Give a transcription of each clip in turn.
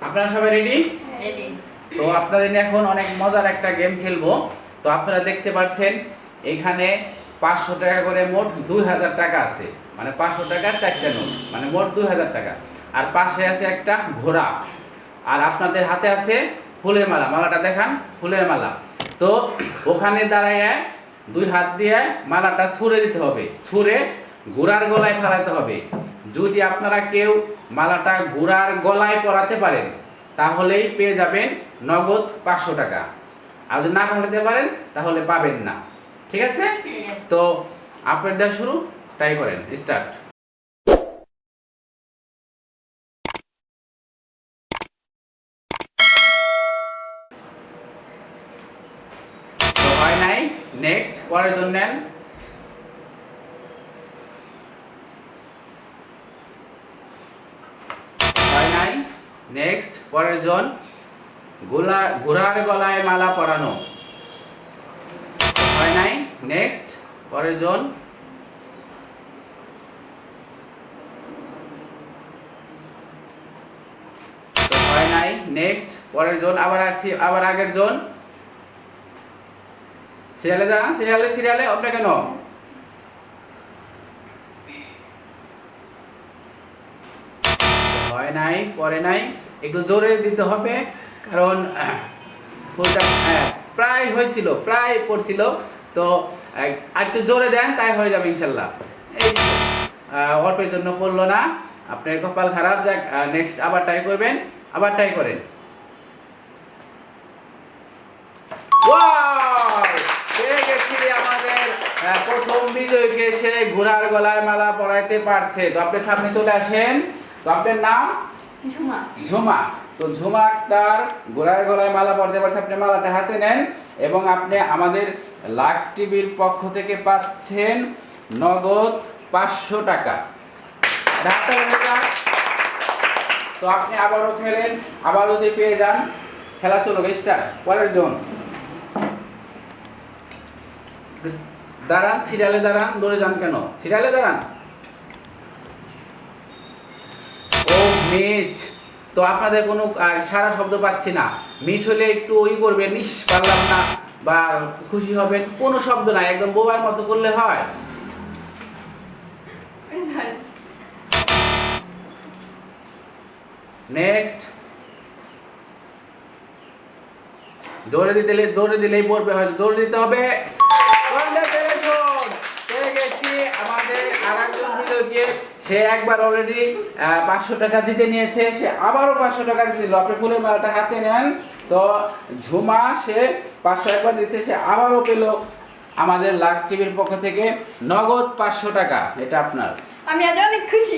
আপনারা সবাই ready? Ready. তো আপনাদের নিয়ে এখন অনেক মজার একটা গেম খেলবো। তো আপনারা দেখতে পাচ্ছেন এখানে 500 টাকা করে মোট 2000 টাকা আছে, মানে 500 টাকার 4টা নোট, মানে মোট 2000 টাকা। আর পাশে আছে একটা ঘোড়া, আর আপনাদের হাতে আছে ফুলের মালা। মালাটা দেখান, ফুলের মালা। তো ওখানে দাঁড়ায় দুই হাত দিয়ে মালাটা ছুঁড়ে দিতে হবে, ছুঁড়ে ঘোড়ার গলায় ফেলাতে হবে। যদি আপনারা কেউ মালাটা ঘোড়ার গলায় পরাতে পারেন তাহলেই পেয়ে যাবেন নগদ 500 টাকা। আর যদি না ফেলাতে পারেন তাহলে পাবেন না। ঠিক আছে? তো আপনার দেওয়া শুরু, ট্রাই করেন, স্টার্ট। তো হয় নাই, নেক্সট, পরের জন্য নেন। হয় নাই, নেক্সট, পরের জন। ঘোড়ার গলায় মালা পরানো। হয় নাই, নেক্সট, পরের জন। হয় নাই, নেক্সট, পরের জন। আবার আসছি, আবার আগের জন। সিরিয়ালে দাঁড়ান, সিরিয়ালে সিরিয়ালে আপনি কেন? হয় নাই, পরে নাই, একটু জোরে দিতে হবে, কারণ ফুলটা প্রায় হয়েছিল, প্রায় পড়ছিল। তো একটু জোরে দেন, তাই হয়ে যাবে ইনশাল্লাহ। এই অল্পের জন্য পড়লো না, আপনার কপাল খারাপ। যাক, নেক্সট আবার ট্রাই করবেন, আবার ট্রাই করেন। ওয়াও! পেয়ে গেছি আমাদের প্রথম বিজয়কে, সে ঘোড়ার গলায় মালা পরাইতে পারছে। তো আপনি সামনে চলে আসেন। তো আপনার নাম? ঝুমা। ঝুমা। তো ঝুমা আক্তার ঘোড়ার গলায় মালা পরাতে পারছে। আপনি মালাটা হাতে নেন এবং আপনি আমাদের লাক টিভির পক্ষ থেকে পাচ্ছেন নগদ 500 টাকা। তো আপনি আবারও খেলেন, আবার যদি পেয়ে যান, খেলা চলো, স্টার্ট। পরের জন। দাঁড়ান, সিরিয়ালে দাঁড়ান, দৌড়ে যান কেন? সিরিয়ালে দাঁড়ান। ও মিস। তো আপনাদের কোনো সারা শব্দ পাচ্ছি না। মিস হলে একটু ওই করবেন, মিস পারলাম না, বা খুশি হবেন। কোনো শব্দ নাই, একদম বোবার মতো করলে হয়। নেক্সট। জোরে দিলেই পড়বে, হয়তো জোরে দিতে হবে। পেয়ে গেছি আমাদের আরেকজন বিজয়কে। সে একবার অলরেডি 500 টাকা জিতে নিয়েছে, সে আবারও 500 টাকা জিতে নিল। আপনি ফুলের মালাটা হাতে নেন। তো ঝুমা, সে 500 একবার দিচ্ছে, সে আবারও পেল আমাদের লাক টিভির পক্ষ থেকে নগদ 500 টাকা। এটা আপনার। আমি আজ অনেক খুশি।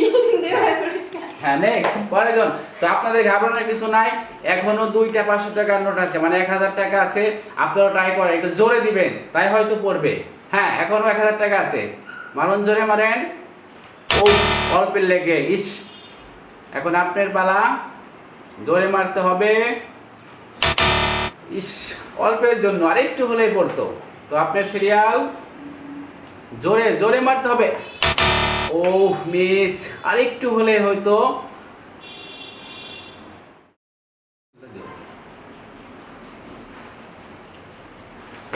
হ্যাঁ, নেক্সট, পরের জন। তো আপনাদের ঘাবড়ানোর কিছু নাই, এখনো 2টা 500 টাকার নোট আছে, মানে 1000 টাকা আছে। আপনারা ট্রাই করেন, একটু জোরে দিবেন, তাই হয়তো পড়বে। হ্যাঁ, এখনো 1000 টাকা আছে, মারুন, জোরে মারেন। ও অল্পের লেগে, ইস। এখন আপনার পালা, জোরে মারতে হবে। ইস, অল্পের জন্য আরেকটু হলেই পড়তো। তো আপনার সিরিয়াল, জোরে জোরে মারতে হবে। ও মিস, আরেকটু হলে হয়তো।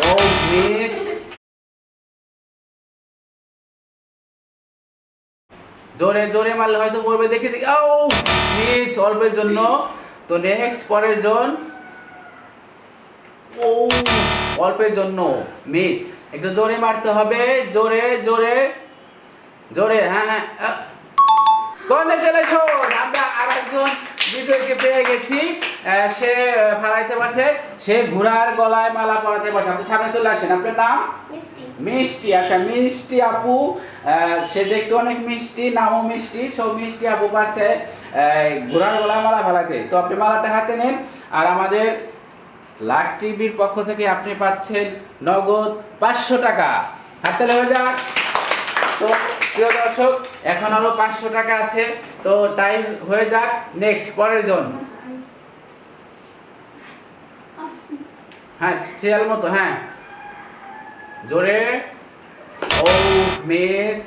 ও মিস, জোরে জোরে মারলে হয়তো পড়বে, দেখে দেখি। ও মিস, অল্পের জন্য। তো নেক্সট, পরের জন। ও অল্পের জন্য মিস, একটু জোরে মারতে হবে, জোরে জোরে জোরে। হ্যাঁ হ্যাঁ, কংগ্রেচুলেশন, আমরা আরেকজন বিজয়কে পেয়ে গেছি। সে ফালাইতে পারছে, সে ঘোড়ার গলায় মালা পরাতে পারছে। আপনি সামনে চলে আসেন। আপনার নাম? মিষ্টি। মিষ্টি। আচ্ছা, মিষ্টি আপু, সে দেখতে অনেক মিষ্টি, নামও মিষ্টি। সব মিষ্টি আপু পারছে ঘোড়ার গলায় মালা ফালাইতে। তো আপনি মালাটা হাতে নেন, আর আমাদের লাক টিভির পক্ষ থেকে আপনি পাচ্ছেন নগদ 500 টাকা। হাততালি হয়ে যাক। তো প্রিয় দর্শক, এখন আরো 500 টাকা আছে। তো টাইম হয়ে যাক, নেক্সট, পরের জন। হ্যাঁ, সিরিয়াল মতো, হ্যাঁ, জোরে। ও মিস,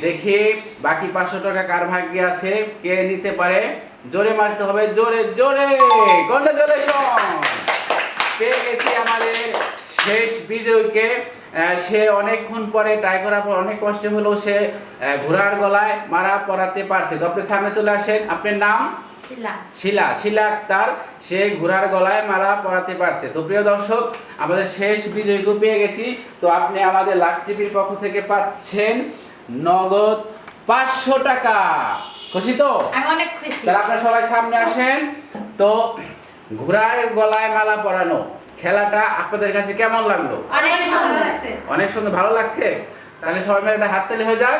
দেখি বাকি 500 টাকা কার ভাগ্যে আছে, কে নিতে পারে। জোরে মারতে হবে, জোরে জোরে। কংগ্রেচুলেশন, পেয়ে গেছি আমাদের শেষ বিজয়ীকে। সে অনেকক্ষণ পরে ট্রাই করার পর অনেক কষ্ট হলো সে ঘোড়ার গলায় মালা পরাতে পারছে। তো আপনি সামনে চলে আসেন, আপনার নাম? শিলা। শিলা আক্তার, সে ঘোড়ার গলায় মালা পরাতে পারছে। তো প্রিয় দর্শক, আমাদের শেষ বিজয়ীকে পেয়ে গেছি। তো আপনি আমাদের লাখ টিভির পক্ষ থেকে পাচ্ছেন নগদ 500 টাকা। খুশি তো? আমি অনেক খুশি। তাহলে আপনারা সবাই সামনে আসেন। তো ঘোড়ার গলায় মালা পরানো খেলাটা আপনাদের কাছে কেমন লাগলো? অনেক সুন্দর লাগছে। অনেক সুন্দর, ভালো লাগছে? তাহলে সবাই মিলে একটা হাততালি হয়ে যাক।